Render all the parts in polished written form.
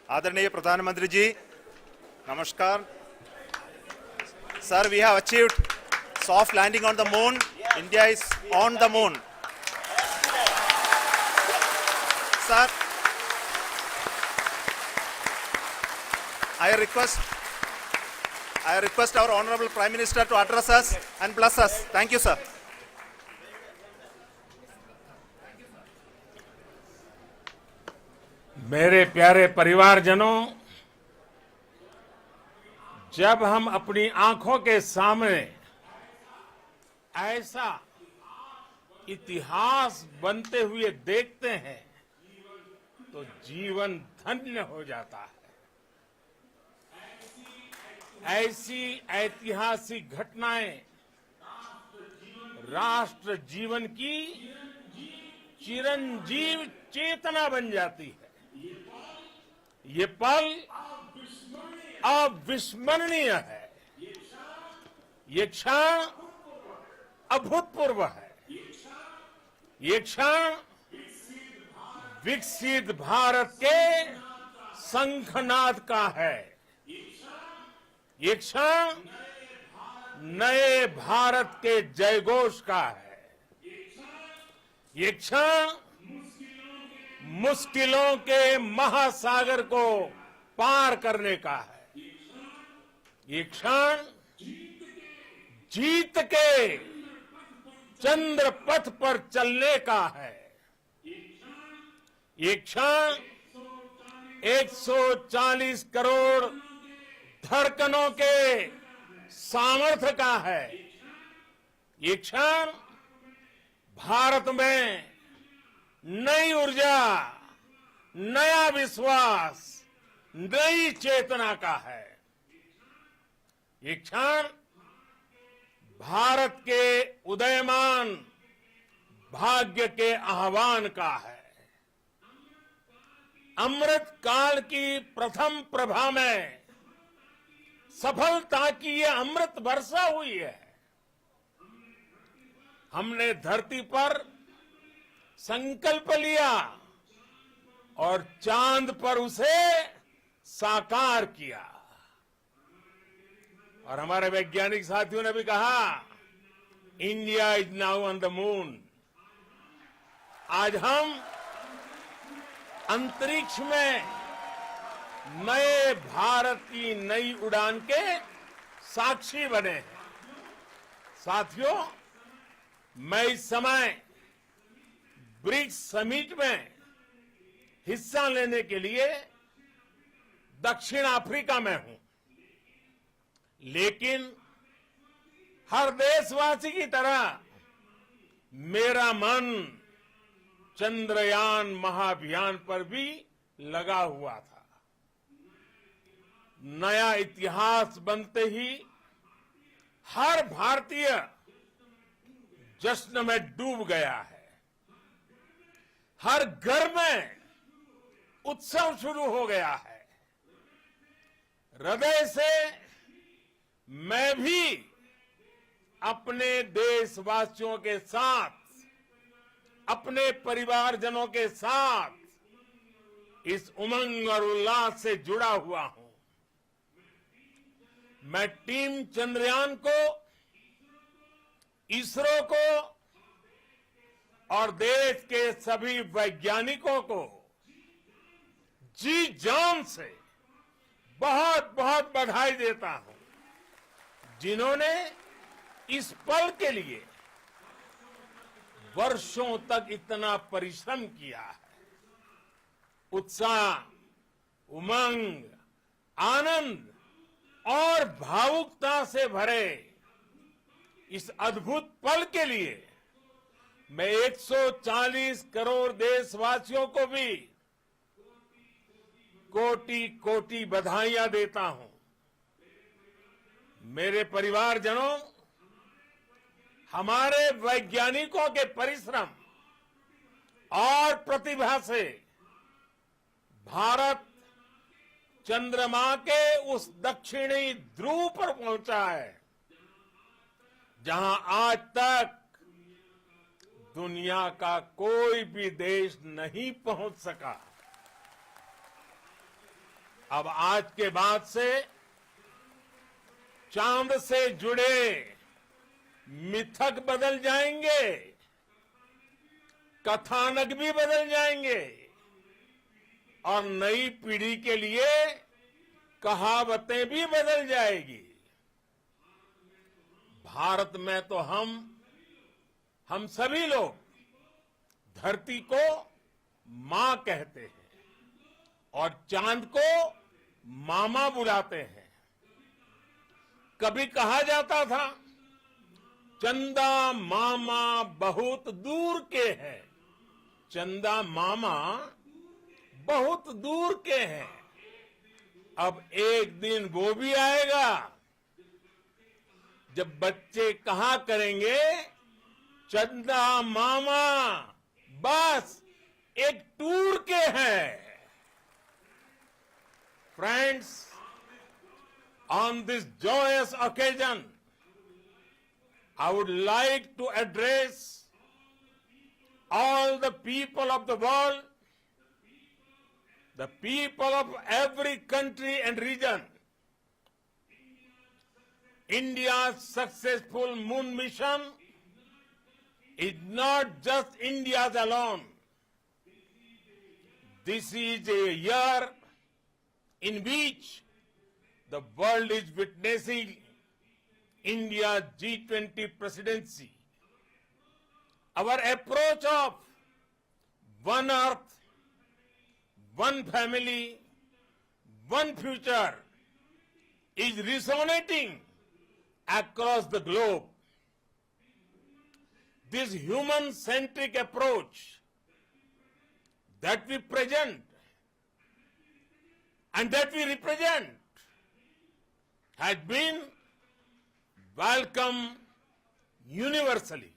आदरणीय प्रधानमंत्री जी, नमस्कार. Sir, we have achieved soft landing on the moon. India is on the moon. Sir, I request our Honorable Prime Minister to address us and bless us. Thank you, sir. मेरे प्यारे परिवारजनों, जब हम अपनी आंखों के सामने ऐसा इतिहास बनते हुए देखते हैं तो जीवन धन्य हो जाता है. ऐसी ऐतिहासिक घटनाएं राष्ट्र जीवन की चिरंजीव चेतना बन जाती है. ये पल अविस्मरणीय है. ये क्षण अभूतपूर्व है. ये क्षण विकसित भारत के शंखनाद का है. ये क्षण नए भारत के जयघोष का है. ये क्षण मुश्किलों के महासागर को पार करने का है. ये क्षण जीत के चंद्र पथ पर चलने का है. ये क्षण 140 करोड़ धड़कनों के सामर्थ्य का है. ये क्षण भारत में नई ऊर्जा, नया विश्वास, नई चेतना का है. ये क्षण भारत के उदयमान भाग्य के आह्वान का है. अमृत काल की प्रथम प्रभा में सफलता की ये अमृत वर्षा हुई है. हमने धरती पर संकल्प लिया और चांद पर उसे साकार किया. और हमारे वैज्ञानिक साथियों ने भी कहा, India is now on the moon. आज हम अंतरिक्ष में नए भारत की नई उड़ान के साक्षी बने हैं. साथियों, मैं इस समय ब्रिक्स समिट में हिस्सा लेने के लिए दक्षिण अफ्रीका में हूं. लेकिन हर देशवासी की तरह मेरा मन चंद्रयान महाअभियान पर भी लगा हुआ था. नया इतिहास बनते ही हर भारतीय जश्न में डूब गया है. हर घर में उत्सव शुरू हो गया है. हृदय से मैं भी अपने देशवासियों के साथ, अपने परिवारजनों के साथ इस उमंग और उल्लास से जुड़ा हुआ हूं. मैं टीम चंद्रयान को, इसरो को और देश के सभी वैज्ञानिकों को जी जान से बहुत बहुत बधाई देता हूं, जिन्होंने इस पल के लिए वर्षों तक इतना परिश्रम किया है. उत्साह, उमंग, आनंद और भावुकता से भरे इस अद्भुत पल के लिए मैं 140 करोड़ देशवासियों को भी कोटि कोटि बधाइयां देता हूं. मेरे परिवारजनों, हमारे वैज्ञानिकों के परिश्रम और प्रतिभा से भारत चंद्रमा के उस दक्षिणी ध्रुव पर पहुंचा है, जहां आज तक दुनिया का कोई भी देश नहीं पहुंच सका. अब आज के बाद से चांद से जुड़े मिथक बदल जाएंगे, कथानक भी बदल जाएंगे और नई पीढ़ी के लिए कहावतें भी बदल जाएगी। भारत में तो हम सभी लोग धरती को मां कहते हैं और चांद को मामा बुलाते हैं। कभी कहा जाता था चंदा मामा बहुत दूर के हैं, चंदा मामा बहुत दूर के हैं। अब एक दिन वो भी आएगा जब बच्चे कहा करेंगे चंदा मामा बस एक टूर के हैं। Friends, on this joyous occasion, I would like to address all the people of the world, the people of every country and region. India's successful moon mission is not just India's alone. This is a year in which the world is witnessing India's G20 presidency. Our approach of one earth, one family, one future is resonating across the globe. This human-centric approach that we present and that we represent has been welcomed universally.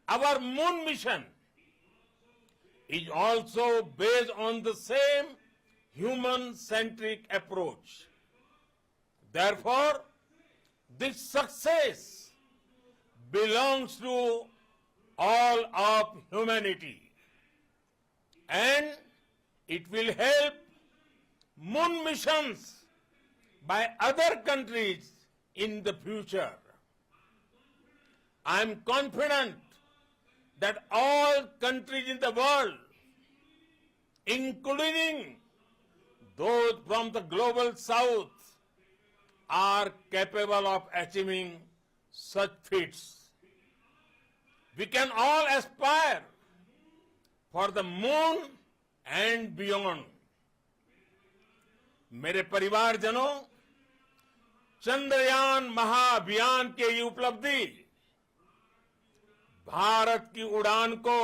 Our moon mission is also based on the same human-centric approach. Therefore, this success belongs to all of humanity, and it will help moon missions by other countries in the future. I am confident that all countries in the world, including those from the global south, are capable of achieving such feats. We can all aspire for the moon and beyond. मेरे परिवारजनों, चंद्रयान महाअभियान की ये उपलब्धि भारत की उड़ान को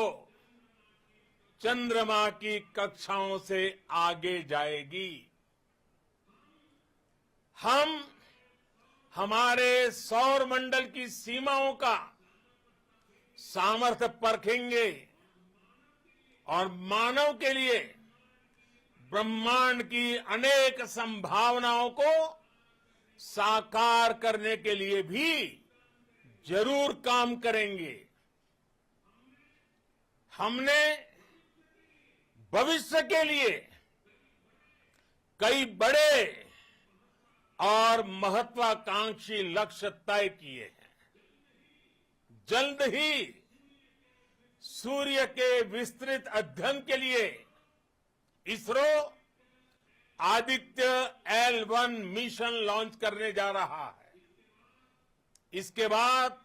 चंद्रमा की कक्षाओं से आगे जाएगी। हम हमारे सौर मंडल की सीमाओं का सामर्थ्य परखेंगे और मानव के लिए ब्रह्मांड की अनेक संभावनाओं को साकार करने के लिए भी जरूर काम करेंगे। हमने भविष्य के लिए कई बड़े और महत्वाकांक्षी लक्ष्य तय किए हैं। जल्द ही सूर्य के विस्तृत अध्ययन के लिए ISRO Aditya L1 mission launch करने जा रहा है। इसके बाद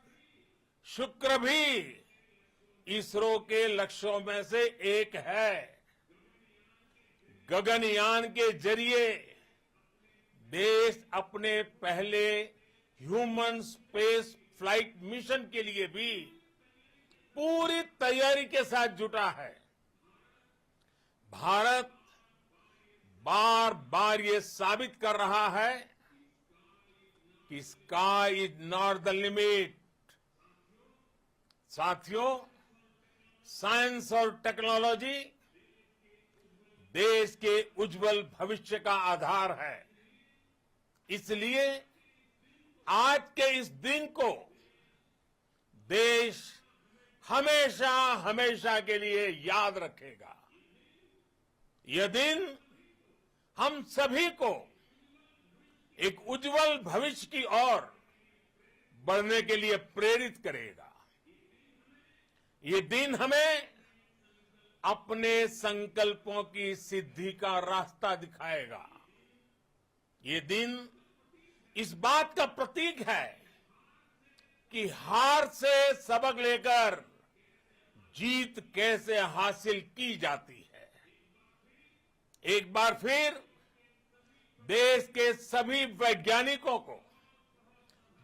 शुक्र भी इसरो के लक्ष्यों में से एक है। गगनयान के जरिए देश अपने पहले ह्यूमन स्पेस फ्लाइट मिशन के लिए भी पूरी तैयारी के साथ जुटा है। भारत बार बार ये साबित कर रहा है कि sky is not the limit. साथियों, साइंस और टेक्नोलॉजी देश के उज्जवल भविष्य का आधार है। इसलिए आज के इस दिन को देश हमेशा हमेशा के लिए याद रखेगा। यह दिन हम सभी को एक उज्जवल भविष्य की ओर बढ़ने के लिए प्रेरित करेगा। ये दिन हमें अपने संकल्पों की सिद्धि का रास्ता दिखाएगा। ये दिन इस बात का प्रतीक है कि हार से सबक लेकर जीत कैसे हासिल की जाती है। एक बार फिर देश के सभी वैज्ञानिकों को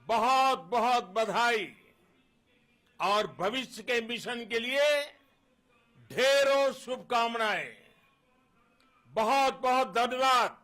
बहुत बहुत बधाई और भविष्य के मिशन के लिए ढेरों शुभकामनाएं। बहुत बहुत धन्यवाद।